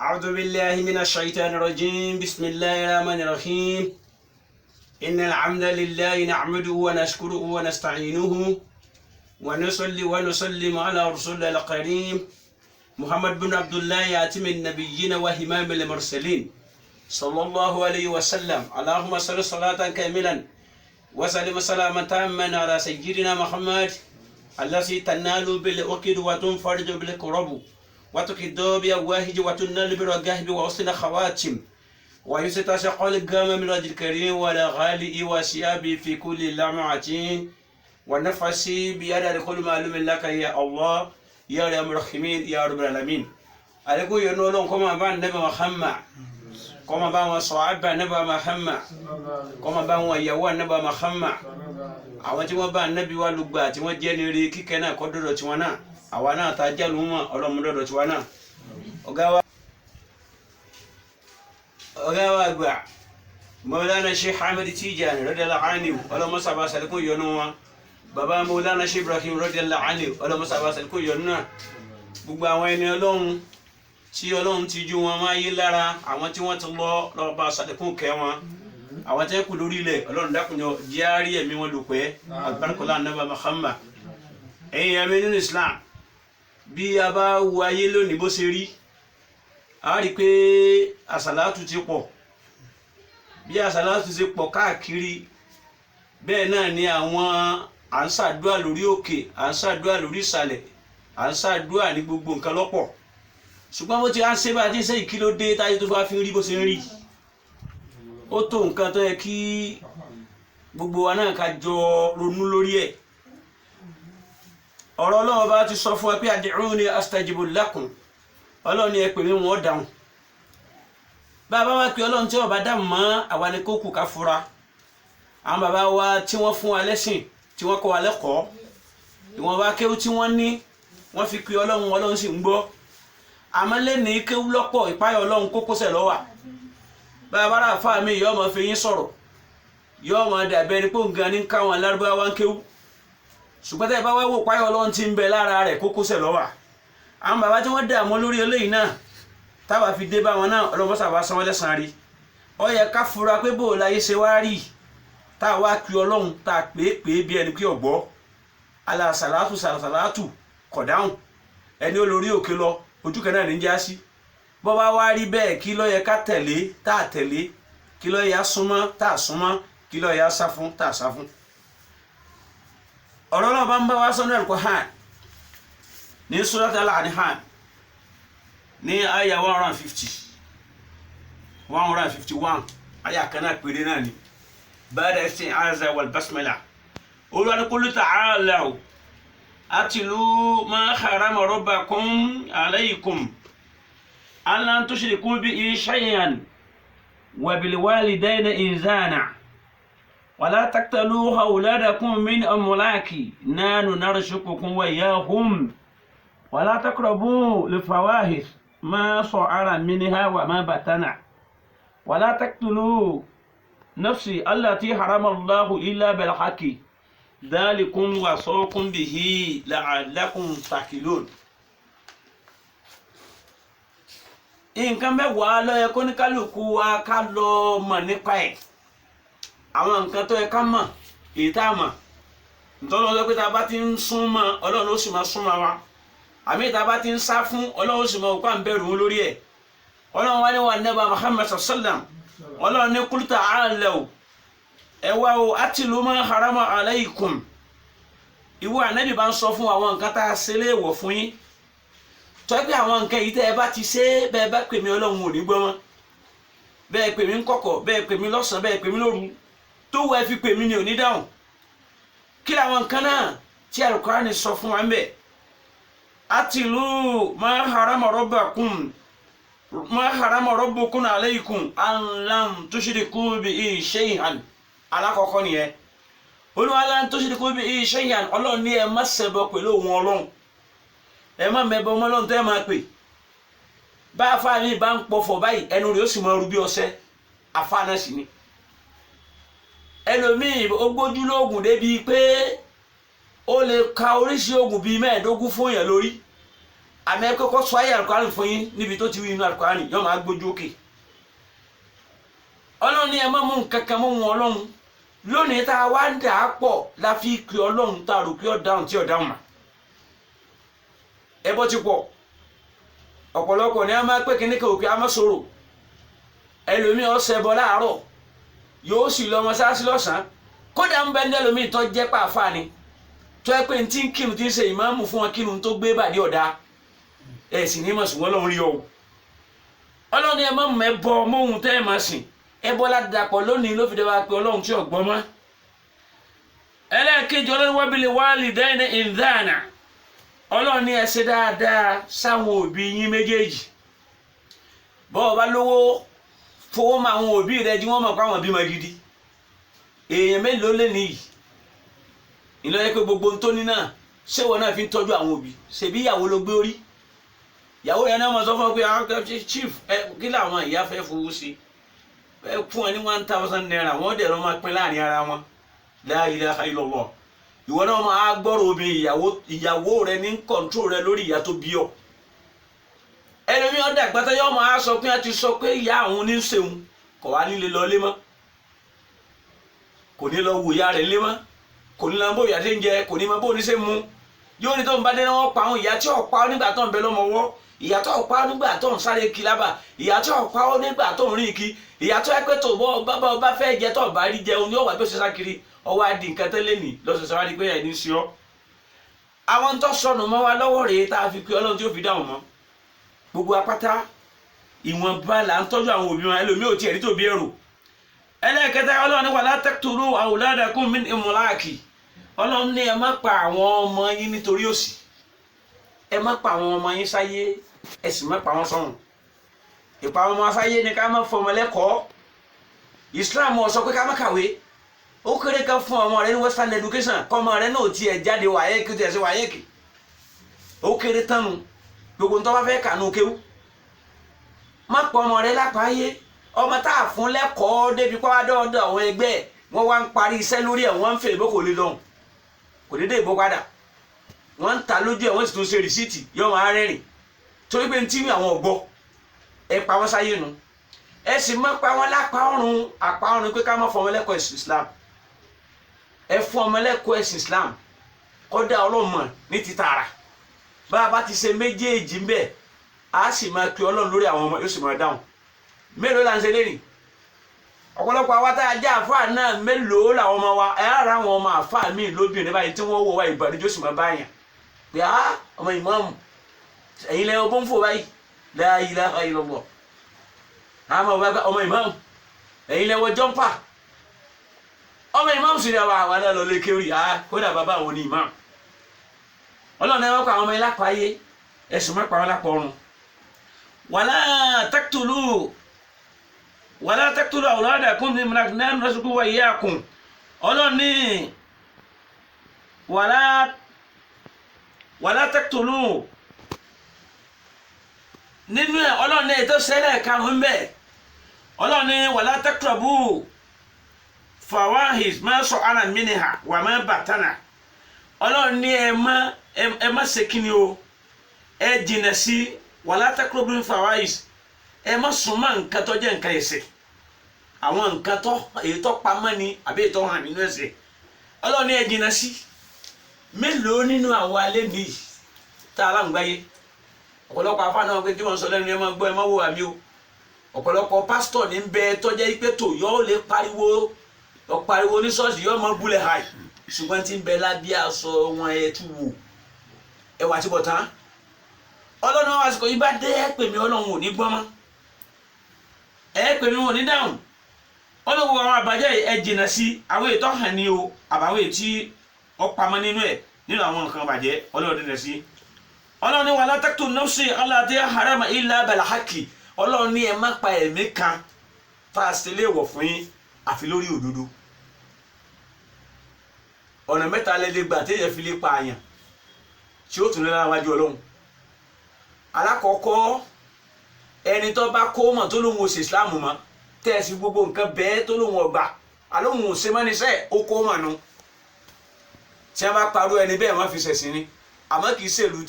أعوذ بالله من الشيطان الرجيم بسم الله الرحمن الرحيم إن الحمد لله نحمده ونشكره ونستعينه ونصلي ونسلم على رسول الكريم محمد بن عبد الله ياتم النبيين وإمام المرسلين صلى الله عليه وسلم اللهم صل صلاة كاملا وسلم سلاما تاما على سيدنا محمد الذي تنال بالعقد وتنفرج بالكرب وتكدو بأواهج وتنال بالرجاهب وحسن خواتم ويستشق الجام من رجل الكريم ولا غالي وسيابي في كل لمعة ونفسي بيد كل معلوم لك يا الله يا رب الرحيمين يا رب العالمين عليكم ينولون كما بان نبي محمد كما بان صحابة نبي محمد كما بان يوان نبي محمد àwọn tí wọ́n bá Ànábì wa lùgbà tí wọ́n jẹ́ ní rí kíkẹ́ náà kọ́ dọ́dọ̀ tiwọn náà àwa náà tá jẹ́ lùmọ̀ ọlọ́mọdọ́dọ̀ tiwọn náà ọ̀gá wa gbà Maulana Sheikh Ahmed Tijani radiyallahu anhu ọlọ́mọsàbà sàlékún yọnu wọn bàbá Maulana Sheikh Ibrahim radiyallahu anhu ọlọ́mọsàbà sàlékún yọnu náà gbogbo àwọn ẹni ọlọ́run tí ọlọ́run ti ju wọn máa yí lára àwọn tí wọ́n ti lọ lọ́ba sàlékún kẹ́ wọn àwọn tẹ́ kú lórí ilẹ̀ ọlọ́run dákùnjọ jíárí ẹ̀mí wọn lò pé àgbàrúkọlá Ànábì Muhammad ẹ̀yìn ẹ̀mí nínú Islam bí a bá wo ayé lónìí bó ṣe rí a rí pé àsàlátù ti pọ̀ bí àsàlátù ti pọ̀ káàkiri bẹ́ẹ̀ náà ni àwọn à ń ṣàdúà lórí òkè à ń ṣàdúà lórí ìsàlẹ̀ à ń ṣàdúà ní gbogbo nǹkan lọ́pọ̀ ṣùgbọ́n bó ti á ń ṣe bá a ti ń ṣe ìkílódé táyé tó bá fi ń rí bó ṣe ń rí ó tó nǹkan tó yẹ kí gbogbo wa náà ká jọ ronú lórí ẹ̀ ọ̀rọ̀ Ọlọ́run bá ti sọ fún wa pé ad'uni astajibu lakum Ọlọ́run ni ẹ pè mí wọ́n dáhùn bàbá wa pé Ọlọ́run tí ó bá dáhùn mọ́ àwa ni kó kù ká fura àwọn bàbá wa tí wọ́n fún wa lẹ́sìn tí wọ́n kọ́ wa lẹ́kọ̀ọ́ ìwọ̀n bá kéwú tí wọ́n ní wọ́n fi pé Ọlọ́run sì ń gbọ́ àmọ́ lẹ́ni kéwú lọ́pọ̀ ìpáyọ̀ Ọlọ́run kókósẹ̀ lọ́wà bàbá rà fáà mi yọ́ ma fi yín sọ̀rọ̀ yọ́ ma dàbẹ́ ní pòǹgà ní káwọn alárúbáwá ń kéwú ṣùgbọ́n tẹ́ bá wá wò páyọ̀ Ọlọ́run ti ń bẹ lára rẹ̀ kókósẹ̀ lọ́wà àwọn bàbá tí wọ́n dààmú lórí eléyìí náà táwa fi dé bá wọn náà Ọlọ́run sábà san wọ́n lẹ́san rí ó yẹ ká fura pé bó láyé ṣe wá rí táwa kí Ọlọ́run tá pé bí ẹni pé ọ̀gbọ́ alásàlátù sàlátù kọ̀dáhùn ẹni olórí òkè lọ ojú kan náà ní jásí bọ́ bá wá rí bẹ́ẹ̀ kí ló yẹ ká tẹ̀lé tá a tẹ̀lé kí ló yẹ súnmọ́ tá a súnmọ́ kí ló yẹ sá fún tá a sá fún. ọ̀rọ̀ náà bá ń bá wá sọ́nà Al-Qur'an ní Surat Al-An'am ní àyà 151 àyà kan náà péré náà ni ba'da isti'aza wal basmala Olúwa qul ta'alaw atlu ma harama rabbakum alaykum ألا تشركوا به شيئا وبالوالدين إحسانا ولا تقتلوا أولادكم من أملاك نحن نرزقكم وإياهم ولا تقربوا الفواحش ما ظهر منها وما بطن ولا تقتلوا نفس التي حرم الله إلا بالحق ذلكم وصاكم به لعلكم تعقلون. nǹkan mẹ́wàá ló yẹ kó ní kálukú wa ká lọ mọ̀ nípa ẹ̀ àwọn nǹkan tó yẹ ká mọ̀ èyí tá a mọ̀ nítorí ọjọ́ pé tá a bá ti ń súnmọ́ Ọlọ́run ó sì máa súnmọ́ wa àmì tá a bá ti ń sá fún Ọlọ́run ó sì máa òkú à ń bẹ̀rù wọn lórí ẹ̀ Ọlọ́run wá ní wà nẹ́bà Muhammad sallam Ọlọ́run ní qul ta'alaw ẹ wá o atlu ma harama alaykum ìwọ Ànábì bá ń sọ fún àwọn nǹkan tá a ṣe léèwọ̀ fún yín tọ́ pé àwọn nǹkan yìí tẹ́ ẹ bá ti ṣe bẹ́ẹ̀ bá pè mí Ọlọ́run ò ní gbọ́ mọ́ bẹ́ẹ̀ pè mí ń kọ̀kọ̀ bẹ́ẹ̀ pè mí lọ́sàn bẹ́ẹ̀ pè mí lóru tó wọ ẹ fi pè mí ni ò ní dáhùn kí làwọn nǹkan náà tí Al-Qur'ani sọ fún wa ń bẹ̀ atlu ma harama rabbukum alaykum an lam tushriku bihi shay'an alákọ̀ọ́kọ́ nìyẹn Olúwa lan tushriku bihi shay'an Ọlọ́run ní ẹ má ṣẹbọ pẹ̀lú òun Ọlọ́run ẹ má mẹbọ ọmọ Ọlọ́run tẹ́ máa pè bá àfáà mi bá ń pọ̀fọ̀ báyìí ẹnu rẹ̀ ó sì máa rú bí ọṣẹ àfáà náà sì ni ẹlòmíì ó gbójú lóògùn débi pé ó lè ka oríṣi oògùn bíi 15 fún yẹn lórí àmì ẹ kọ́kọ́ sọ ayé Al-Qur'an fún yín níbi tó ti wí inú Al-Qur'an yóò máa gbójú òkè Ọlọ́run ní ẹ má mú nǹkan kan mọ́ wọn Ọlọ́run lónìí tá a wá ń dà á pọ̀ la fi pè Ọlọ́run tá a rò pé ọ̀dáhùn tí ọ̀dáhùn mà ẹbọ ti pọ̀ ọ̀pọ̀lọpọ̀ ni a máa pé kíní kan òkè a máa sọ̀rọ̀ ẹlòmíì ọ̀sẹ̀ bọ́ láàárọ̀ yóò sì lọ mọ́sáàsì lọ́sàn-án kódà ń bẹ ní ẹlòmíì tó jẹ́ pàáfàá ni tó ẹ pé tí ń kírun tí ń ṣe ìmáàmù fún wọn kírun tó gbé bàdí ọ̀dà ẹ̀ sì ní mọ̀ sùn wọ́n lọ́run rí ọ Ọlọ́run ẹ má mọ̀ ẹbọ mọ́hun tẹ́ ẹ máa sìn ẹbọ ládàpọ̀ lónìí ló fi dé wá pé Ọlọ́run tí ọ̀gbọ́n mọ́ ẹlẹ́ẹ̀kejì Ọlọ́run wa bil walidayni ihsana Ọlọ́run ní ẹ ṣe dáadáa sáwọn òbí yín méjèèjì bọ́ọ̀ bá lówó fowó mọ́ àwọn òbí rẹ jí wọ́n mọ̀ pé àwọn bímọ gidi èèyàn mélòó lé nìyí ìlọ́yẹ pé gbogbo ń tó ní náà ṣéwọ náà fi ń tọ́jú àwọn òbí ṣèbí ìyàwó ló gbé orí ìyàwó yẹn náà mọ̀ sọ fún ọ pé chief kí làwọn ìyá fẹ́ fowó sí ẹ fún ẹ ní 1000 naira wọ́n dẹ̀ lọ́ máa pín láàrin ara wọn la ilaha illallah ìwọ náà máa gbọ́rọ̀ obìnrin ìyàwó rẹ ní kọ̀ǹtró rẹ lórí ìyá tó bí ọ ẹlòmí ọ̀dà gbàtà yọ máa sọ pé a ti sọ pé ìyá àwọn ní sèun kò wá nílé lọ lé mọ́ kò ní lọ wò ìyá rẹ̀ lé mọ́ kò ní lọ bó ìyá tí ń jẹ kò ní mọ bó ní ṣe mú yóò ní tó ń bá dé wọn pa àwọn ìyá tí ò pa ọ nígbà tó ń bẹ lọ́mọwọ́ ìyá tó ò pa ọ nígbà tó ń sáré kí lábà ìyá tó ò pa ọ nígbà tó ń rìn kí ìyá tó ẹ pé tó bá fẹ́ jẹ tó bá rí jẹun ní ọ̀wà tó ṣe sákiri ọwọ́ adi nǹkan tẹ́lẹ̀ nì lọ́sọ̀ọ̀sọ̀ wá di pé ẹ̀ ní sí ọ. àwọn tó sọnù mọ́ wa lọ́wọ́ rèé tá a fi pé Ọlọ́run tí ó fi dáhùn mọ́ gbogbo apáta ìwọ̀nba là ń tọ́jú àwọn òbí wọn ẹlòmíì ò tiẹ̀ rí tòbí ẹ̀rù. ẹlẹ́ẹ̀kẹta Ọlọ́run ní wala taqtulu awladakum min imlaki Ọlọ́run ní ẹ má pa àwọn ọmọ yín nítorí òṣì ẹ má pa àwọn ọmọ yín sáyé ẹ sì má pa wọn sọ́run ìpa ọmọ sáyé ni ká má fọmọ lẹ́kọ̀ọ́ Islam ó sọ pé ká má kàwé ó kéré kan fún ọmọ rẹ ní western education kọ́mọ rẹ náà tiẹ̀ jáde wáyéèkì tiẹ̀ sí wáyéèkì ó kéré tánu gbogbo ń tọ́ bá fẹ́ kànú kéwú má pọ̀ ọmọ rẹ lápáyé ọmọ tá a fún lẹ́kọ̀ọ́ débi pàwọ́ dọ́ọ̀dọ̀ àwọn ẹgbẹ́ wọ́n wá ń parí iṣẹ́ lórí ẹ̀ wọ́n ń fẹ́ ìbò kò lè lọ́hùn kò dédé ìbò padà wọ́n ń ta lójú ẹ̀ wọ́n sì tún ṣe rìsíìtì yọ wọn arẹ́rìn torí pé ń tí àwọn ọ̀gbọ́ ẹ pa wọ́n sáyé nu ẹ sì má pa wọ́n lápá ọ̀run àpá ọ̀run pé ká má fọmọ lẹ́kọ̀ọ́ ẹ̀sìn Islam ẹ fún ọmọ lẹ́kọ̀ọ́ ẹ̀sìn Islam kọ́dà ọlọ́mọ ní ti tààrà bá a bá ti ṣe méjèèjì ń bẹ̀ á sì máa pe Ọlọ́run lórí àwọn ọmọ yóò sì máa dáhùn mélòó là ń ṣe lẹ́nìí ọ̀pọ̀lọpọ̀ àwa tá a jẹ́ àfáà náà mélòó làwọn ọmọ wa ẹ̀ ara àwọn ọmọ àfáà míì lóbìnrin báyìí tí wọ́n wọ wá ìbàdíjọ́ sì máa báyàn pé á ọmọ ìmáàmù ẹ̀yin lẹ́yìn ọgbọ́n fò báyìí la ilaha illallah ọmọ ìmáàmù ẹ̀yin lẹ́wọ́ jọ́mpà ọmọ ìmáàmù sì dáwà àwọn náà lọ lé kéwì kódà bàbá àwọn ní ìmáàmù Ọlọ́run ẹ̀wọ́n pa àwọn ọmọ ìlápá ayé ẹ̀sùn mẹ́pa wọn lápá ọrùn wala taqtulu awladakum min imlaq nahnu narzuqukum wa iyyakum Ọlọ́run ní wala taqtulu nínú ẹ̀ Ọlọ́run ní ètò sẹ́lẹ̀ karùn-ún bẹ́ẹ̀ Ọlọ́run ní wala taqrabu fawahish ma sa'ara minha wa ma batana Ọlọ́run ní ẹ má ṣe kíni o ẹ jìnà sí wala taqrabu fawahish ẹ má súnmọ́ nǹkan tó jẹ́ nǹkan ẹ̀ṣẹ̀ àwọn nǹkan tó èyí tó pamọ́ ni àbí èyí tó hàn nínú ẹ̀ṣẹ̀ Ọlọ́run ní ẹ jìnà sí mélòó nínú àwọn alẹ́ mi tá a láǹgbáyé ọ̀pọ̀lọpọ̀ afá náà pé tí wọ́n sọ lẹ́nu ẹ má gbọ́ ẹ má wò àmì o ọ̀pọ̀lọpọ̀ pásítọ̀ ní bẹ tó jẹ́ pé tò yọ́ lè pariwo ní ṣọ́ọ̀ṣì yọ́ mọ́ búlẹ̀ hàì ṣùgbọ́n tí ń bẹ lábẹ́ aṣọ wọn ẹ tú wò ẹ wà síbọ̀ tán Ọlọ́run àsìkò yìí bá dé ẹ pè mí Ọlọ́run ò ní gbọ́n mọ́ ẹ pè mí wọn ò ní dáhùn Ọlọ́run àwọn àbájẹ́ ẹ jìnà sí àwọn ètò hàn ní o àbáwọ̀ ètí ọ̀pamọ́ nínú ẹ̀ nínú àwọn nǹkan bàjẹ́ Ọlọ́run dínà sí Ọlọ́run ní wala taqtulu nafsi allati harama illa bil haqqi Ọlọ́run ní ẹ má pa ẹ̀mí kan fàṣẹlẹ̀ wọ̀ fún yín àfi lórí òdodo ọ̀nà mẹ́ta lẹ́lẹ́ gbà téèyàn fi lè pa àyàn tí ó tún lé lára wájú Ọlọ́run alákọ̀ọ́kọ́ ẹni tó bá kó mọ̀ tó lóun ò ṣe Islam mọ́ tẹ́ẹ̀sì gbogbo nǹkan bẹ́ẹ̀ tó lóun ọgbà alóhun ò ṣe mọ́ níṣẹ́ ó kó mọ̀ nu tí wọ́n bá parọ́ ẹni bẹ́ẹ̀ wọ́n fi ṣẹ̀sìn ni àmọ́ kì í ṣèlú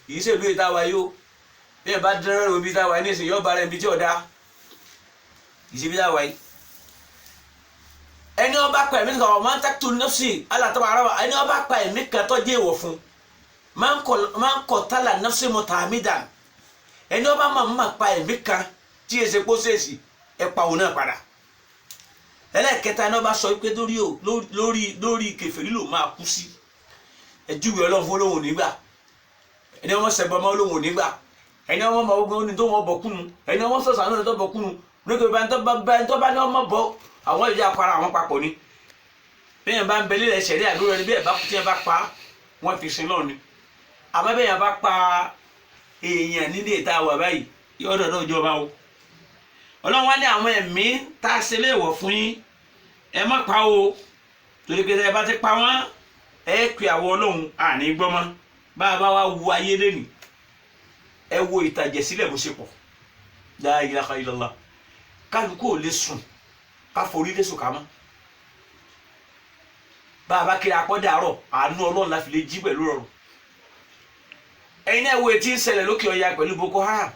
yìí ṣèlú ìta wa yóò bí ẹ bá dẹ́rẹ́ lóbi ìta wa yìí nísìnyí yóò bá rẹ̀ ibi tí ọ̀dà ìṣèbí ìta wa yìí. ẹni ó bá pa ẹ̀mí kan ọ̀ máa ń tẹ́kítù nafsi alátọ́ba ara wa ẹni ó bá pa ẹ̀mí kan tó jẹ́ ìwọ̀ fún máa ń kọ̀ tálà nafsi mutamidan ẹni ó bá máa pa ẹ̀mí kan tí èsè kó sèèsì ẹ̀ pa òun náà padà. ẹlẹ́ẹ̀kẹta ẹni ó bá sọ pé lórí kèfèrí ló máa kú sí ẹjúwe ọlọ́run fún olóhùn nígbà ẹni ọmọ sẹ̀bọ̀ ọmọ olóhùn nígbà ẹni ọmọ ọmọ ogun ní tó wọ́n bọ̀ kúnu ẹni ọmọ sọ̀sọ̀ náà tó bọ̀ kúnu nígbà bá ń tọ́ bá ní ọmọ bọ̀ àwọn ìdí apara àwọn papọ̀ ni bẹ́ẹ̀ bá ń bẹ lílẹ̀ ṣẹ̀rí àdúrà ẹni bẹ́ẹ̀ bá kú tí ẹ bá pa wọ́n fi sin náà ni àmọ́ bẹ́ẹ̀ bá pa èèyàn nílé ìta wà báyìí yọ̀ọ́dọ̀ náà jọba o ọlọ́run wá ní àwọn ẹ̀mí tá a ṣe léèwọ̀ fún yín ẹ má pa o torí pé ẹ bá ti pa wọ́n ẹ pè àwọn ọlọ́run àní gbọ́mọ́ bá a bá wá wo ayé lẹ́nu ẹ wo ìtàjẹ̀sílẹ̀ bó ṣe pọ̀ la ilaha illallah kálukú ò lè sùn ká forí lé sùn ká mọ́ bá a bá kiri apọ́dà àárọ̀ àánú ọlọ́run la fi lè jí pẹ̀lú ọ̀rọ̀ ẹ̀yin náà wo etí ń ṣẹlẹ̀ lókè ọya pẹ̀lú Boko Haram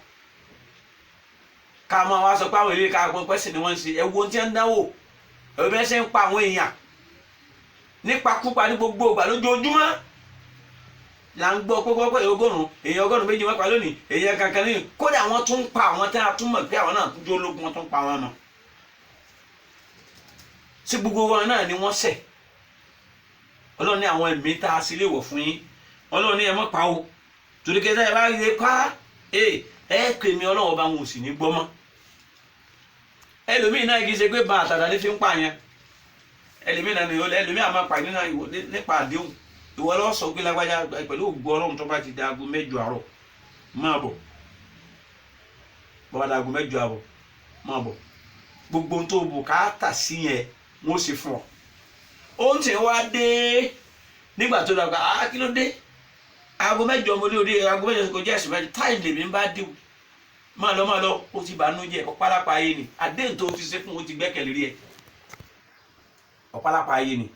ká máa wá sọ pé àwọn ilé ká gbọ́n pẹ́sì ni wọ́n ń ṣe ẹ wo ohun tí wọ́n ń dánwò ẹ wo bí wọ́n ṣe ń pa àwọn èèyàn nípakúpa ní gbogbo ìgbà lójoojúmọ́ là ń gbọ́ pé èèyàn ọgọ́rùn méjì wọ́n pa lónìí èèyàn kankan lónìí kódà wọ́n tún ń pa àwọn tí a tún mọ̀ pé àwọn náà tún jó ológun wọ́n tún pa wọn mọ́ sí gbogbo wọn náà ni wọ́n ṣẹ̀ ọlọ́run ní àwọn ẹ̀mí tá a sì lè wọ̀ fún yín ọlọ́run ní ẹ mọ́ pa o torí kẹta ẹ bá rí i pa ẹ pè mí ọlọ́run ọba wọn ò sì ní gbọ́ mọ́ ẹlòmíì náà kì í ṣe pé ba àtàdá ní fi ń pààyàn ẹlòmíì náà ẹlòmíì àmọ́ pààyàn nípa àdéhùn ìwọ lọ sọ pé lágbájá pẹ̀lú ògbó ọlọ́run tó bá ti di aago 8 àárọ̀ máa bọ̀ bọ́ba di aago 8 àárọ̀ máa bọ̀ gbogbo ohun tó bùkátà sí yẹn wọ́n sì fún ọ. ó ń tẹ̀ wá dé nígbà tó dàgbà kí ló dé aago 8 ọmọdé òde aago 8 kò jẹ́ ẹ̀sùn mẹ́jọ táì lèmi ń bá dé o máa lọ ó ti bànú jẹ́ ọ̀pálápá ayé ni àdéhùn tó fi ṣe fún o ti gbẹ́kẹ̀lé rí ẹ ọ̀pálápá ayé ni.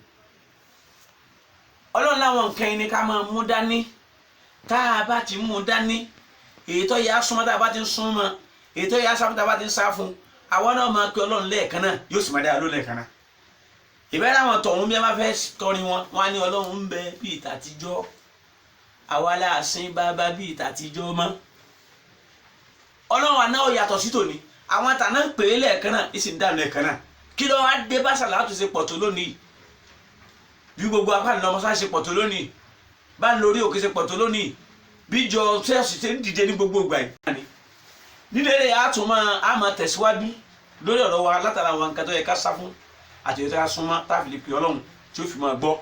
ọlọ́run láwọn nǹkan ẹni ká máa mú dání tá a bá ti mú dání èyí tó yẹ á súnmọ́ tá a bá ti ń súnmọ́ èyí tó yẹ á sáfún tá a bá ti ń sá fún àwọn náà máa pe ọlọ́run lẹ́ẹ̀kan náà yóò sì máa dá ló lẹ́ẹ̀kan náà. ìbẹ́rẹ̀ àwọn tọ̀hún bí wọ́n bá fẹ́ kọrin wọn á ní ọlọ́run ń bẹ bí ìtàtijọ́ àwa láàsín bàbá bí ìtàtijọ́ mọ́. ọlọ́run àná ò yàtọ̀ sí tòní àwọn àtàná ń pè é lẹ́ẹ̀kan náà ìsìn dà lẹ́ẹ̀kan náà kí ló wá dé bá sàlátù ṣe pọ̀ tó lónìí bí gbogbo apáàlú ọmọ sáà ṣe pọ̀ tó lónìí bá ń lórí òkè ṣe pọ̀ tó lónìí bí jọ ṣẹ́ẹ̀sì ṣe ń dìde ní gbogbo ìgbà yìí. nílé rẹ̀ á máa tẹ̀síwájú lórí ọ̀rọ̀ wa látara àwọn nǹkan tó yẹ ká sá fún àti ètò ká súnmọ́ táàfì lè pè ọlọ́run tí ó fi máa gbọ́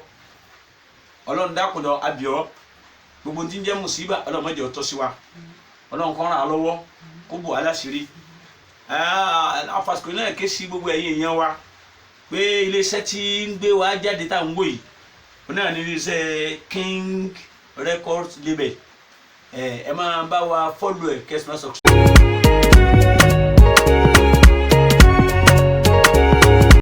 ọlọ́run dákùnjọ abíọ́ gbogbo tí ń jẹ́ mùsíbà ọlọ́run má jẹ́ ó tọ́ sí wa ọlọ́run kó ràn á lọ́wọ́ kó bò á láṣìírí àfàsìkò náà ké sí gbogbo ẹ̀yin èèyàn wa pé iléeṣẹ́ tí ń gbé wa jáde tá à ń wò yìí wọn náà ní iléeṣẹ́ King Records label ẹ máa bá wa fọ́lù ẹ̀ kẹ́sìmọ́